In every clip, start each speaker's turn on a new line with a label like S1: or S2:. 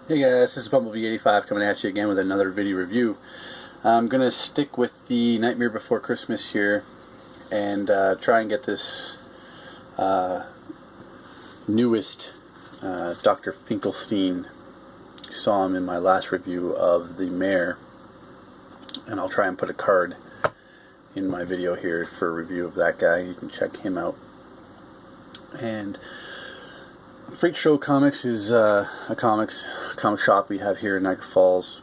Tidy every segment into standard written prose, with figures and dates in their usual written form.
S1: Hey guys, this is Bumblebee85 coming at you again with another video review. I'm going to stick with the Nightmare Before Christmas here and try and get this newest Dr. Finkelstein. You saw him in my last review of the Mare, and I'll try and put a card in my video here for a review of that guy. You can check him out. And Freakshow Comics is a comic shop we have here in Niagara Falls,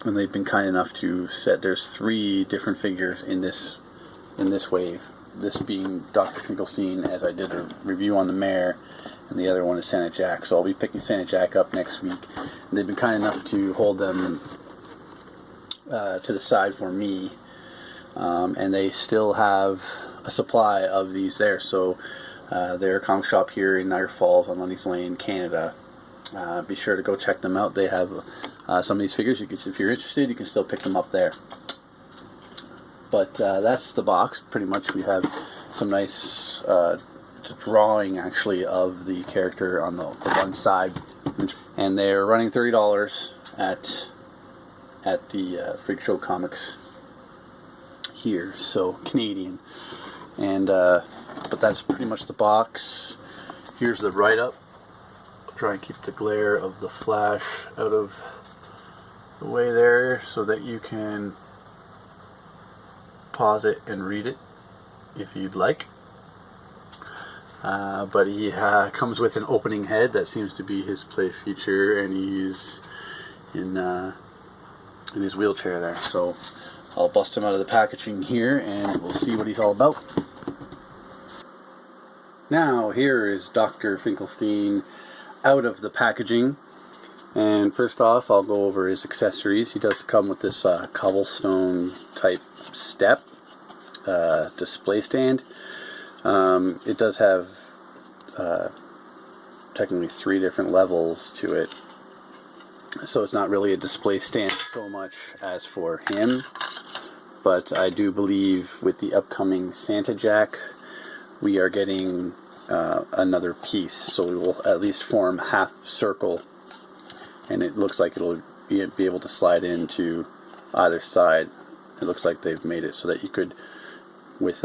S1: and they've been kind enough to set. There's 3 different figures in this wave. This being Dr. Finkelstein, as I did a review on the Mare, and the other one is Santa Jack. So I'll be picking Santa Jack up next week. And they've been kind enough to hold them to the side for me, and they still have a supply of these there. So they're a comic shop here in Niagara Falls on Lundy's Lane, Canada. Be sure to go check them out. They have some of these figures. If you're interested, you can still pick them up there. But that's the box. Pretty much we have some nice drawing, actually, of the character on the one side. And they're running $30 at the Freakshow Comics here, so Canadian. And but that's pretty much the box. Here's the write-up. I'll try and keep the glare of the flash out of the way there so that you can pause it and read it if you'd like. But he comes with an opening head. That seems to be his play feature, and he's in his wheelchair there. So I'll bust him out of the packaging here and we'll see what he's all about. Now here is Dr. Finkelstein out of the packaging, and first off I'll go over his accessories. He does come with this cobblestone type step display stand. It does have technically 3 different levels to it, so it's not really a display stand so much as for him, but I do believe with the upcoming Santa Jack we are getting another piece, so we will at least form half circle, and it looks like it'll be able to slide into either side. It looks like they've made it so that you could, with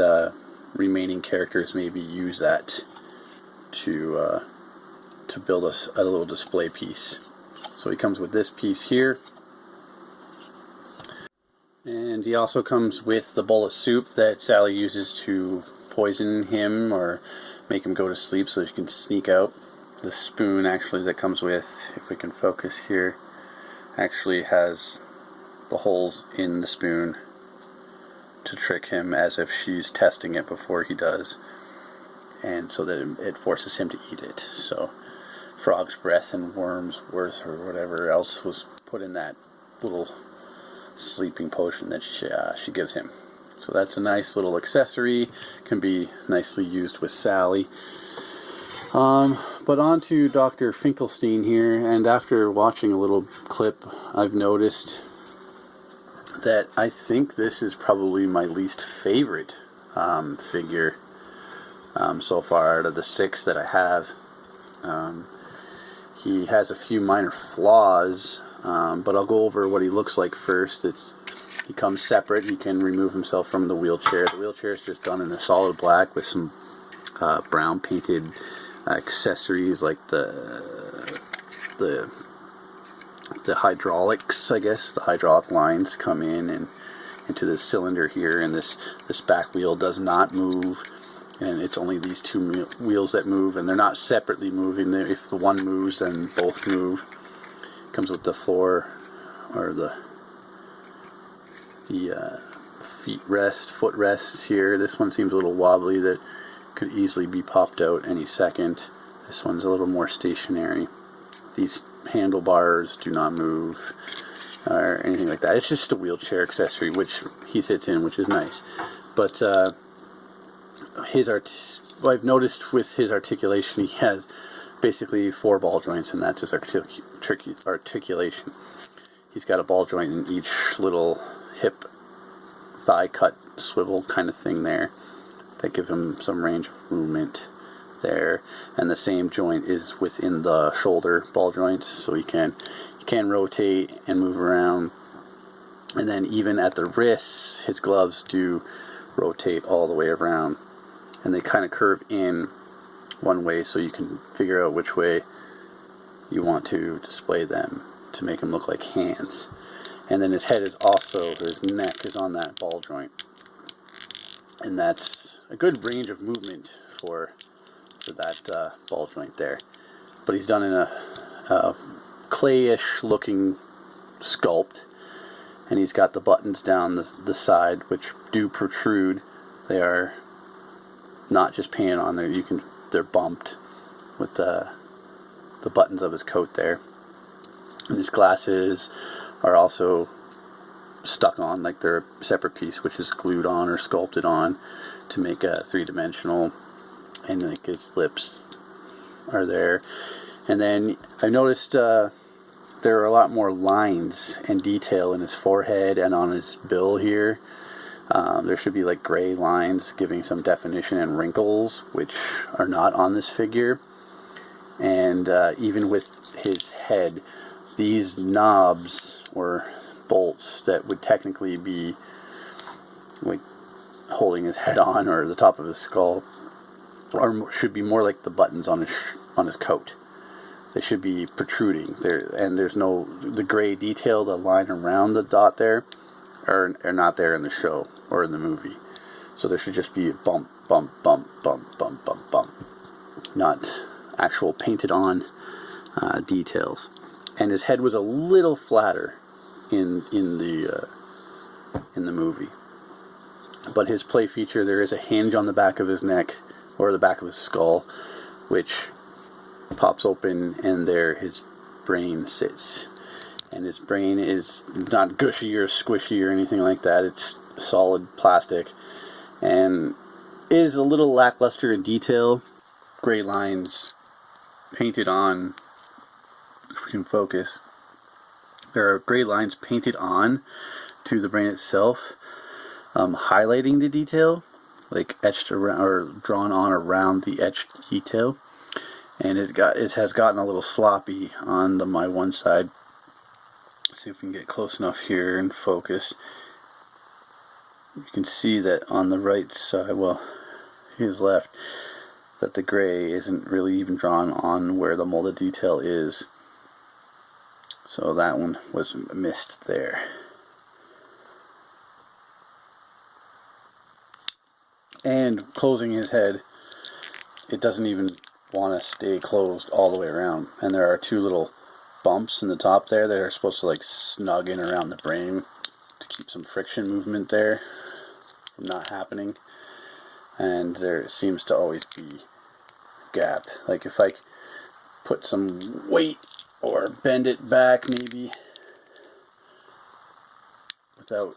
S1: remaining characters, maybe use that to build a little display piece. So he comes with this piece here, and he also comes with the bowl of soup that Sally uses to poison him or make him go to sleep so that you can sneak out. The spoon actually that comes with, if we can focus here, actually has the holes in the spoon to trick him, as if she's testing it before he does, and so that it forces him to eat it. So frog's breath and worm's worth or whatever else was put in that little sleeping potion that she gives him. So that's a nice little accessory, can be nicely used with Sally. But on to Dr. Finkelstein here, and after watching a little clip, I've noticed that I think this is probably my least favorite figure so far out of the 6 that I have. He has a few minor flaws, but I'll go over what he looks like first. He comes separate. He can remove himself from the wheelchair. The wheelchair is just done in a solid black with some brown painted accessories like the hydraulics, I guess. The hydraulic lines come in and into this cylinder here, and this back wheel does not move, and it's only these 2 wheels that move, and they're not separately moving. If the one moves, then both move. It comes with the floor, or the foot rests here. This one seems a little wobbly, that could easily be popped out any second. This one's a little more stationary. These handlebars do not move or anything like that. It's just a wheelchair accessory, which he sits in, which is nice. But what I've noticed with his articulation, he has basically 4 ball joints, and that's his articulation. He's got a ball joint in each little hip, thigh cut swivel kind of thing there that give him some range of movement. there, and the same joint is within the shoulder ball joints, so you can rotate and move around. And then even at the wrists, his gloves do rotate all the way around, and they kind of curve in one way, so you can figure out which way you want to display them to make them look like hands. And then his head is also, his neck is on that ball joint, and that's a good range of movement for that ball joint there. But he's done in a clayish looking sculpt, and he's got the buttons down the side, which do protrude. They are not just painted on there, they're bumped with the buttons of his coat there. And his glasses are also stuck on, like they're a separate piece, which is glued on or sculpted on to make a three-dimensional. And like his lips are there. And then I noticed there are a lot more lines and detail in his forehead and on his bill here. There should be like gray lines giving some definition and wrinkles, which are not on this figure. And even with his head, these knobs or bolts that would technically be like holding his head on, or the top of his skull, should be more like the buttons on his coat. They should be protruding there, and there's no, the gray detail, the line around the dot there are not there in the show or in the movie. So there should just be a bump, bump, bump, bump, bump, bump, bump, not actual painted on details. And his head was a little flatter in the movie. But his play feature, there is a hinge on the back of his neck, or the back of his skull, which pops open, and there his brain sits. And his brain is not gushy or squishy or anything like that. It's solid plastic, and is a little lackluster in detail. Gray lines painted on, if we can focus, there are gray lines painted on to the brain itself, highlighting the detail, like etched around or drawn on around the etched detail. And it has gotten a little sloppy on my one side. Let's see if we can get close enough here and focus. You can see that on the right side, well, his left, that the gray isn't really even drawn on where the molded detail is. So that one was missed there. And closing his head, it doesn't even want to stay closed all the way around. And there are two little bumps in the top there that are supposed to like snug in around the brain to keep some friction movement there from not happening. And there seems to always be a gap. Like if I put some weight or bend it back maybe without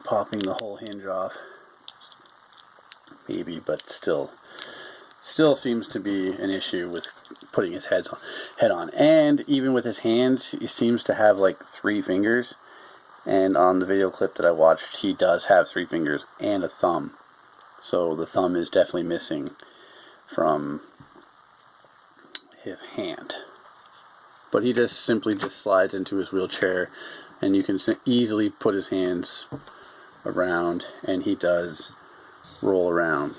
S1: popping the whole hinge off, maybe, but still seems to be an issue with putting his head on. And even with his hands, he seems to have like 3 fingers, and on the video clip that I watched, he does have 3 fingers and a thumb. So the thumb is definitely missing from his hand. But he just simply slides into his wheelchair, and you can easily put his hands around, and he does roll around.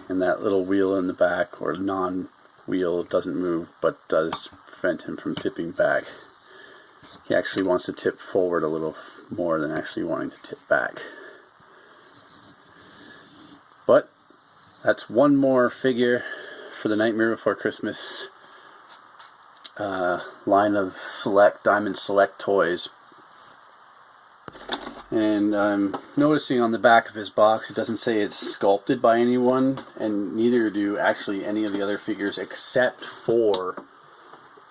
S1: And that little wheel in the back, or non-wheel, doesn't move, but does prevent him from tipping back. He actually wants to tip forward a little more than actually wanting to tip back. But that's one more figure for the Nightmare Before Christmas line of Diamond Select toys. And I'm noticing on the back of his box, it doesn't say it's sculpted by anyone, and neither do actually any of the other figures except for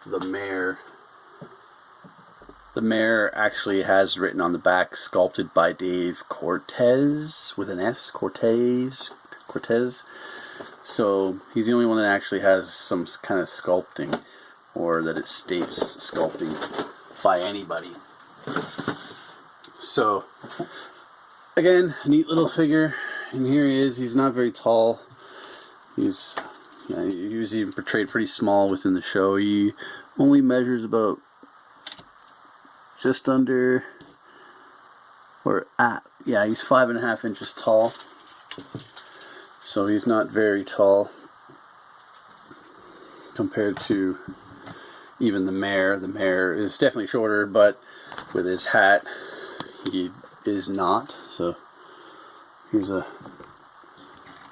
S1: the mayor. The mayor actually has written on the back, sculpted by Dave Cortez, with an S, Cortez. So he's the only one that actually has some kind of sculpting, or that it states sculpting by anybody. So, again, neat little figure, and here he is. He's not very tall. He's, yeah, he was even portrayed pretty small within the show. He only measures about just under, or at, yeah, he's 5.5 inches tall. So he's not very tall compared to even the mayor. The mayor is definitely shorter, but with his hat, he is not. So here's a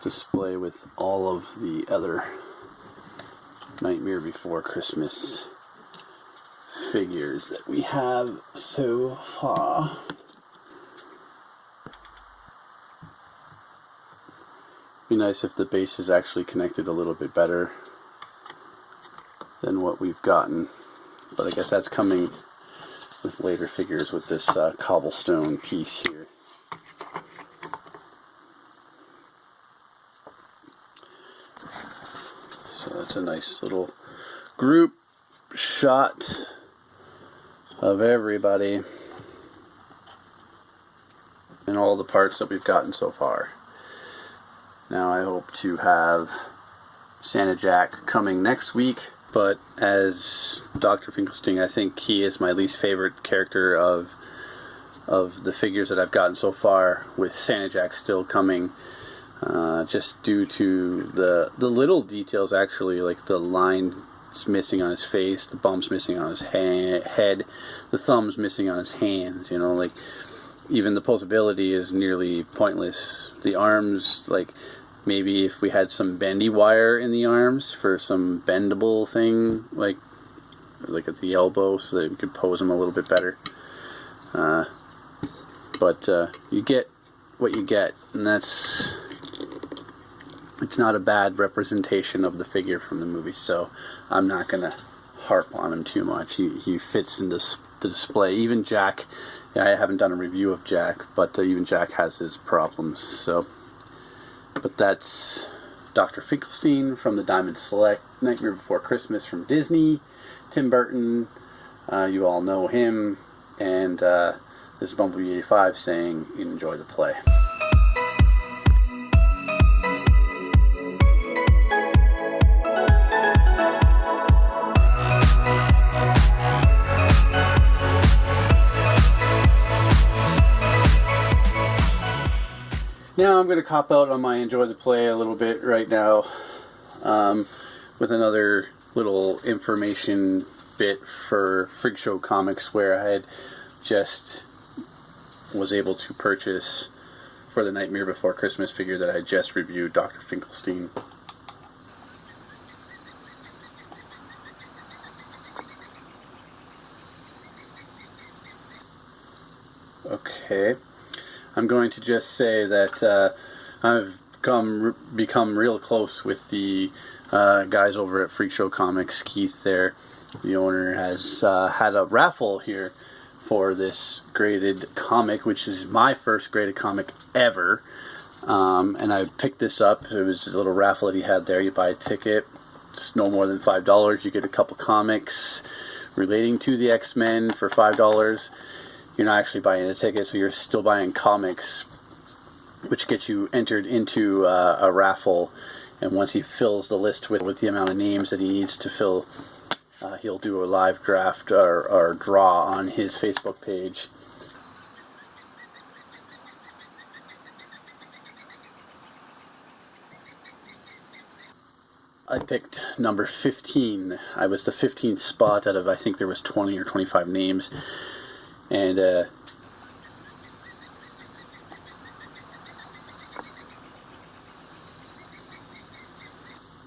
S1: display with all of the other Nightmare Before Christmas figures that we have so far. Be nice if the base is actually connected a little bit better than what we've gotten, but I guess that's coming with later figures with this cobblestone piece here. So that's a nice little group shot of everybody and all the parts that we've gotten so far. Now I hope to have Santa Jack coming next week, but as Dr. Finkelstein, I think he is my least favorite character of the figures that I've gotten so far, with Santa Jack still coming, just due to the little details, actually, like the line missing on his face, the bumps missing on his head, the thumbs missing on his hands, you know, like even the posability is nearly pointless. The arms, like maybe if we had some bendy wire in the arms for some bendable thing, like at the elbow, so that we could pose them a little bit better. But you get what you get, and it's not a bad representation of the figure from the movie, so I'm not going to harp on him too much. He fits in the display. Even Jack, I haven't done a review of Jack, but even Jack has his problems. So, but that's Dr. Finkelstein from the Diamond Select Nightmare Before Christmas from Disney. Tim Burton, you all know him, and this is Bumblebee 85 saying enjoy the play. Now I'm going to cop out on my enjoy the play a little bit right now, with another little information bit for Freakshow Comics, where I had just was able to purchase for the Nightmare Before Christmas figure that I just reviewed, Dr. Finkelstein. Okay. I'm going to just say that I've become real close with the guys over at Freakshow Comics. Keith there, the owner, has had a raffle here for this graded comic, which is my first graded comic ever. And I picked this up. It was a little raffle that he had there. You buy a ticket. It's no more than $5. You get a couple comics relating to the X-Men for $5. You're not actually buying a ticket, so you're still buying comics, which gets you entered into a raffle. And once he fills the list with the amount of names that he needs to fill, he'll do a live draft or draw on his Facebook page. I picked number 15. I was the 15th spot out of, I think there was 20 or 25 names. And it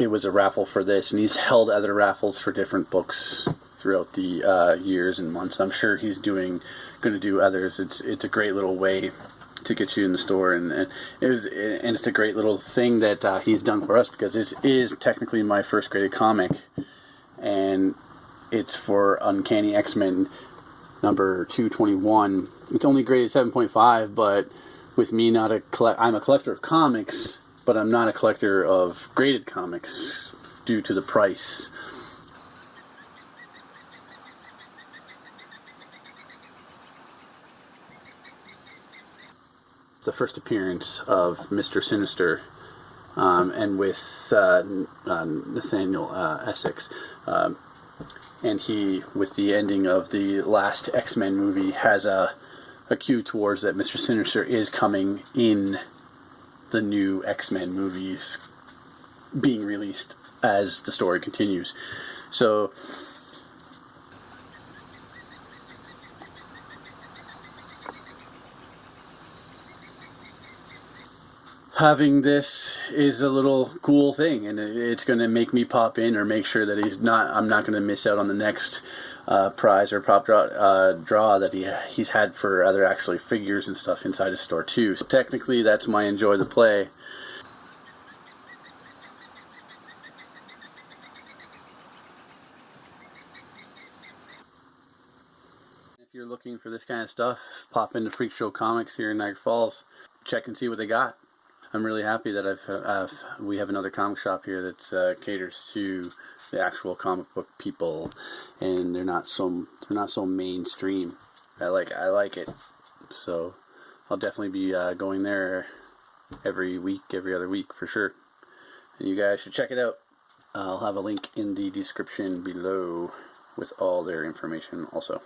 S1: was a raffle for this, and he's held other raffles for different books throughout the years and months. I'm sure he's going to do others. It's a great little way to get you in the store, and it's a great little thing that he's done for us, because this is technically my first graded comic, and it's for Uncanny X-Men number 221. It's only graded 7.5, but with me I'm a collector of comics, but I'm not a collector of graded comics due to the price. The first appearance of Mr. Sinister and with Nathaniel Essex. And he, with the ending of the last X-Men movie, has a cue towards that Mr. Sinister is coming in the new X-Men movies being released as the story continues. So having this is a little cool thing, and it's going to make me pop in or make sure that I'm not going to miss out on the next prize or pop draw that he's had for other actually figures and stuff inside his store too. So technically that's my enjoy the play. If you're looking for this kind of stuff, pop into Freakshow Comics here in Niagara Falls. Check and see what they got. I'm really happy that we have another comic shop here that caters to the actual comic book people, and they're not so mainstream. I like it. So I'll definitely be going there every other week for sure. And you guys should check it out. I'll have a link in the description below with all their information also.